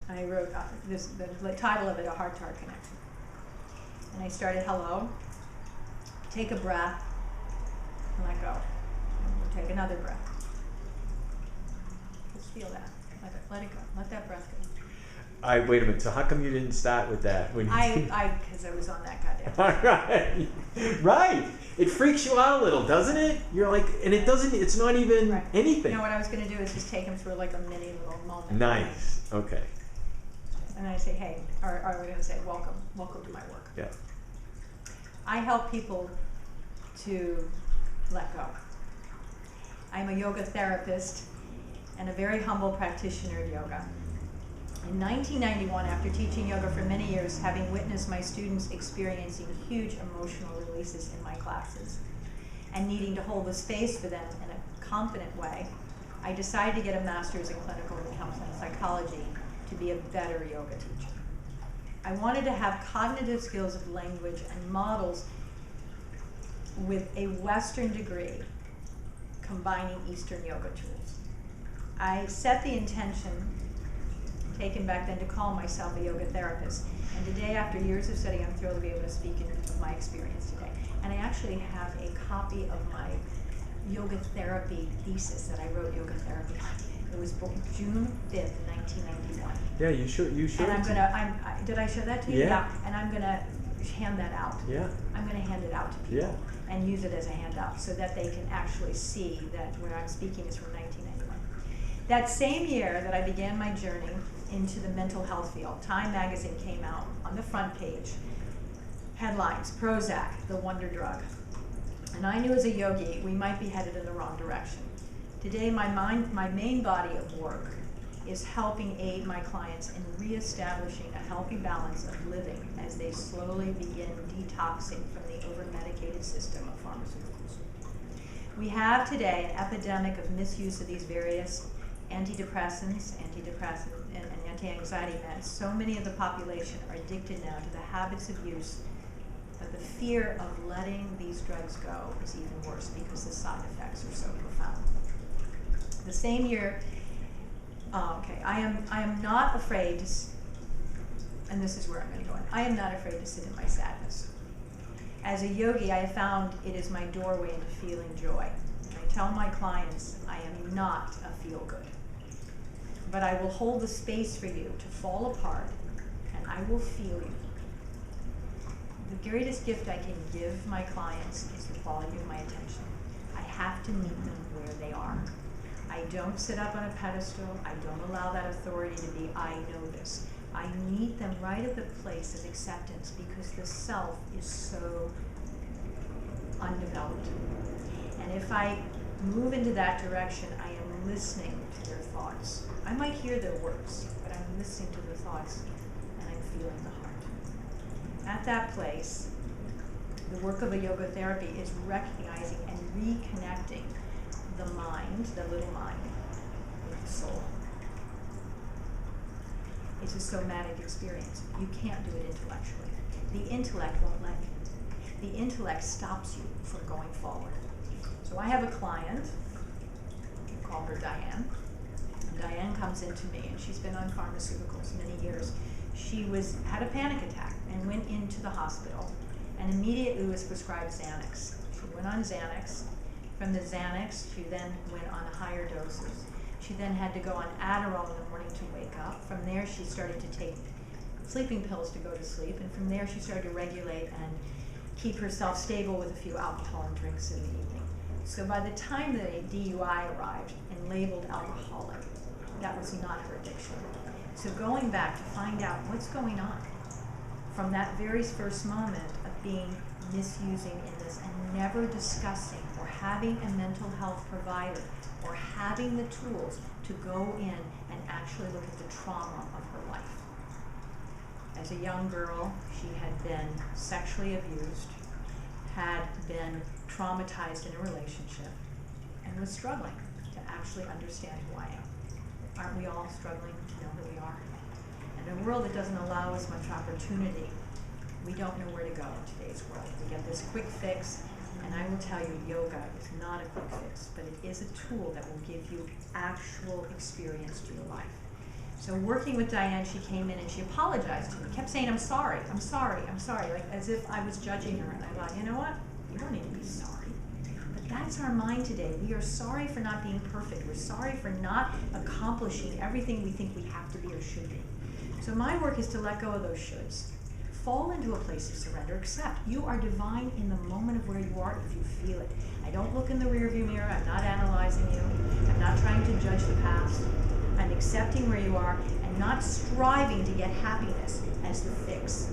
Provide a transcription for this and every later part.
I wrote the title of it, A Heart-to-Heart Connection. And I started, hello, take a breath, and let go. And we'll take another breath. Just feel that. Let it go. Let that breath go. Wait a minute. So how come you didn't start with that when you? Because I was on that goddamn. Right. Right. It freaks you out a little, doesn't it? You're like, and it doesn't. It's not even Right. anything. You know what I was going to do is just take him through like a mini little moment. Nice. Okay. And I say, hey, or we're going to say, welcome to my work. Yeah. I help people to let go. I'm a yoga therapist and a very humble practitioner of yoga. In 1991, after teaching yoga for many years, having witnessed my students experiencing huge emotional releases in my classes, and needing to hold the space for them in a confident way, I decided to get a master's in clinical and counseling psychology to be a better yoga teacher. I wanted to have cognitive skills of language and models with a Western degree combining Eastern yoga tools. I set the intention, taken back then, to call myself a yoga therapist. And today, after years of study, I'm thrilled to be able to speak of my experience today. And I actually have a copy of my yoga therapy thesis that I wrote yoga therapy. It was June 5th, 1991. Yeah, you should. And I'm gonna. Did I show that to you? Yeah. And I'm gonna hand that out. Yeah. I'm gonna hand it out to people. Yeah. And use it as a handout so that they can actually see that what I'm speaking is from 1991. That same year that I began my journey into the mental health field, Time magazine came out on the front page. Headlines: Prozac, the wonder drug. And I knew as a yogi we might be headed in the wrong direction. Today my main body of work is helping aid my clients in reestablishing a healthy balance of living as they slowly begin detoxing from the over-medicated system of pharmaceuticals. We have today an epidemic of misuse of these various antidepressants, and anti-anxiety meds. So many of the population are addicted now to the habits of use, but the fear of letting these drugs go is even worse because the side effects are so profound. The same year, I am not afraid to, and this is where I'm going to go in, I am not afraid to sit in my sadness. As a yogi, I have found it is my doorway into feeling joy. I tell my clients I am not a feel-good, but I will hold the space for you to fall apart, and I will feel you. The greatest gift I can give my clients is the quality of my attention. I have to meet them where they are. I don't sit up on a pedestal. I don't allow that authority to be, I know this. I meet them right at the place of acceptance because the self is so undeveloped. And if I move into that direction, I am listening to their thoughts. I might hear their words, but I'm listening to the thoughts and I'm feeling the heart. At that place, the work of a yoga therapy is recognizing and reconnecting the mind, the little mind, with the soul. It's a somatic experience. You can't do it intellectually. The intellect won't let you. The intellect stops you from going forward. So I have a client, we call her Diane. And Diane comes into me, and she's been on pharmaceuticals many years. She had a panic attack and went into the hospital and immediately was prescribed Xanax. She went on Xanax. From the Xanax, she then went on higher doses. She then had to go on Adderall in the morning to wake up. From there, she started to take sleeping pills to go to sleep. And from there, she started to regulate and keep herself stable with a few alcohol and drinks in the evening. So by the time the DUI arrived and labeled alcoholic, that was not her addiction. So going back to find out what's going on from that very first moment of being misusing in this and never discussing or having a mental health provider or having the tools to go in and actually look at the trauma of her life. As a young girl, she had been sexually abused, had been traumatized in a relationship, and was struggling to actually understand who I am. Aren't we all struggling to know who we are? In a world that doesn't allow us much opportunity, we don't know where to go in today's world. We get this quick fix, and I will tell you, yoga is not a quick fix, but it is a tool that will give you actual experience to your life. So working with Diane, she came in and she apologized to me, kept saying, I'm sorry, like as if I was judging her. And I thought, you know what? You don't need to be sorry. But that's our mind today. We are sorry for not being perfect. We're sorry for not accomplishing everything we think we have to be or should be. So my work is to let go of those shoulds. Fall into a place of surrender. Accept you are divine in the moment of where you are if you feel it. I don't look in the rearview mirror. I'm not analyzing you. I'm not trying to judge the past. I'm accepting where you are and not striving to get happiness as the fix.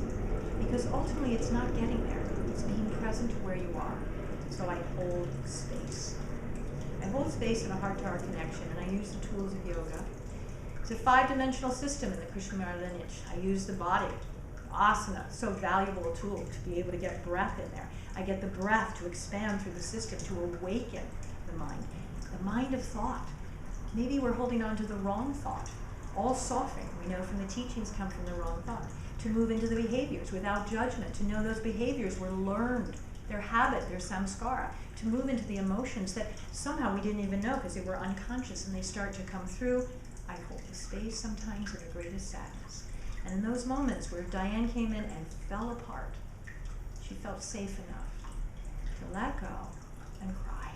Because ultimately it's not getting there. It's being present to where you are. So I hold space. I hold space in a heart-to-heart connection, and I use the tools of yoga. It's a 5-dimensional system in the Krishnamurti lineage. I use the body. Asana, so valuable a tool to be able to get breath in there. I get the breath to expand through the system, to awaken the mind of thought. Maybe we're holding on to the wrong thought. All suffering, we know from the teachings, come from the wrong thought. To move into the behaviors without judgment, to know those behaviors were learned, their habit, their samskara. To move into the emotions that somehow we didn't even know because they were unconscious and they start to come through. I hold the space sometimes in the greatest sadness. And in those moments where Diane came in and fell apart, she felt safe enough to let go and cry.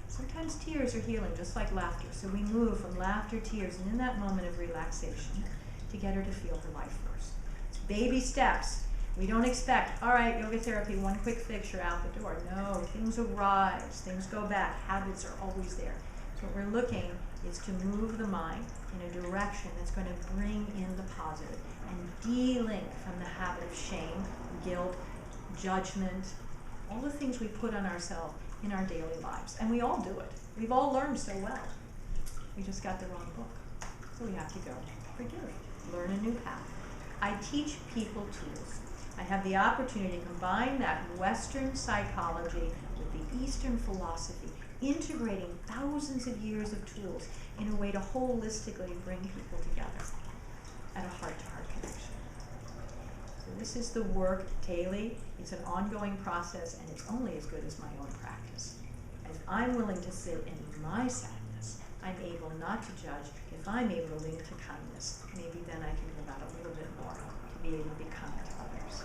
Sometimes tears are healing, just like laughter. So we move from laughter, tears, and in that moment of relaxation, to get her to feel her life force. It's baby steps. We don't expect, all right, yoga therapy, one quick fix, you're out the door. No, things arise, things go back, habits are always there. So what we're looking is to move the mind in a direction that's going to bring in the positive and de-link from the habit of shame, guilt, judgment, all the things we put on ourselves in our daily lives. And we all do it. We've all learned so well. We just got the wrong book. So we have to go forgive, learn a new path. I teach people tools. I have the opportunity to combine that Western psychology with the Eastern philosophy, integrating thousands of years of tools in a way to holistically bring people together at a heart-to-heart connection. So this is the work daily. It's an ongoing process, and it's only as good as my own practice. As I'm willing to sit in my sadness, I'm able not to judge. If I'm able to link to kindness, maybe then I can live out a little bit more to be able to be kind to others.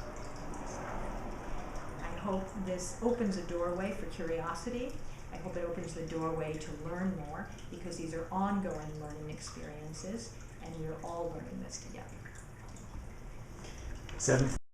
I hope this opens a doorway for curiosity. I hope it opens the doorway to learn more, because these are ongoing learning experiences, and we're all learning this together. 7